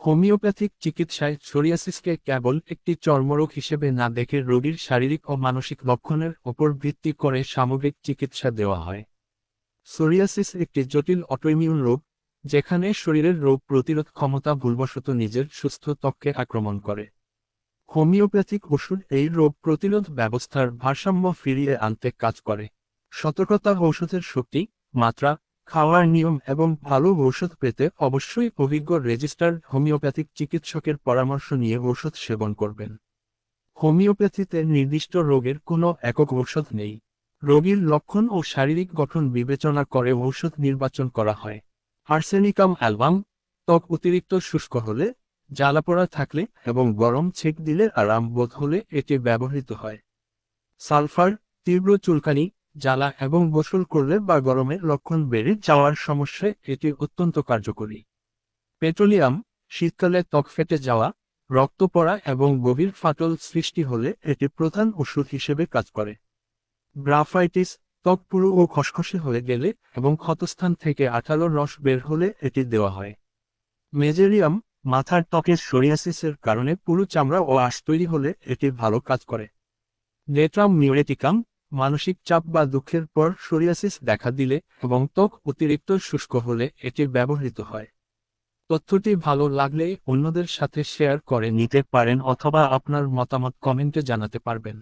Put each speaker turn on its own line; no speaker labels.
Homeopathic চিকিৎসায় সোরিয়াসিসকে কেবল একটি চর্মরোগ হিসেবে না দেখে রোগীর শারীরিক ও মানসিক লক্ষণের ওপর ভিত্তি করে সামগ্রিক চিকিৎসা দেওয়া হয়। সোরিয়াসিস একটি জটিল অটোইমিউন রোগ, যেখানে শরীরের রোগ প্রতিরোধ ক্ষমতা ভুলবশত নিজের সুস্থ ত্বককে আক্রমণ করে। হোমিওপ্যাথিক ওষুধ এই রোগ প্রতিরোধ ব্যবস্থার ভারসাম্য ফিরিয়ে আনতে কাজ করে। সতর্কতা: ঔষধের শক্তি, মাত্রা, খাওয়ার নিয়ম এবং ভালো ঔষধ পেতে অবশ্যই অভিজ্ঞ রেজিস্টার্ড হোমিওপ্যাথিক চিকিৎসকের পরামর্শ নিয়ে ঔষধ সেবন করবেন। হোমিওপ্যাথিতে নির্দিষ্ট রোগের কোনো একক ঔষধ নেই। রোগীর লক্ষণ ও শারীরিক গঠন বিবেচনা করে ঔষধ নির্বাচন করা হয়। আর্সেনিকাম অ্যালবাম: ত্বক অতিরিক্ত শুষ্ক হলে, জ্বালাপোড়া থাকলে এবং গরম ছেঁক দিলে আরাম বোধ হলে এটি ব্যবহৃত হয়। সালফার: তীব্র চুলকানি, জ্বালা এবং গোসল করলে বা গরমের লক্ষণ বেড়ে যাওয়ার সমস্যায় এটি অত্যন্ত কার্যকরী। পেট্রোলিয়াম: শীতকালে ত্বক ফেটে যাওয়া, রক্ত পড়া এবং গভীর ফাটল সৃষ্টি হলে এটি প্রধান ওষুধ হিসেবে কাজ করে। গ্রাফাইটিস: ত্বক পুরু ও খসখসে হয়ে গেলে এবং ক্ষতস্থান থেকে আঠালো রস বের হলে এটি দেওয়া হয়। মেজেরিয়াম: মাথার ত্বকের সোরিয়াসিসের কারণে পুরু চামড়া ও আঁশ তৈরি হলে এটি ভালো কাজ করে। নেট্রাম মিউরেটিকাম: মানসিক চাপ বা দুঃখের পর সোরিয়াসিস দেখা দিলে এবং ত্বক অতিরিক্ত শুষ্ক হলে এটি ব্যবহৃত হয়। তথ্যটি ভালো লাগলে অন্যদের সাথে শেয়ার করে নিতে পারেন অথবা আপনার মতামত কমেন্টে জানাতে পারবেন।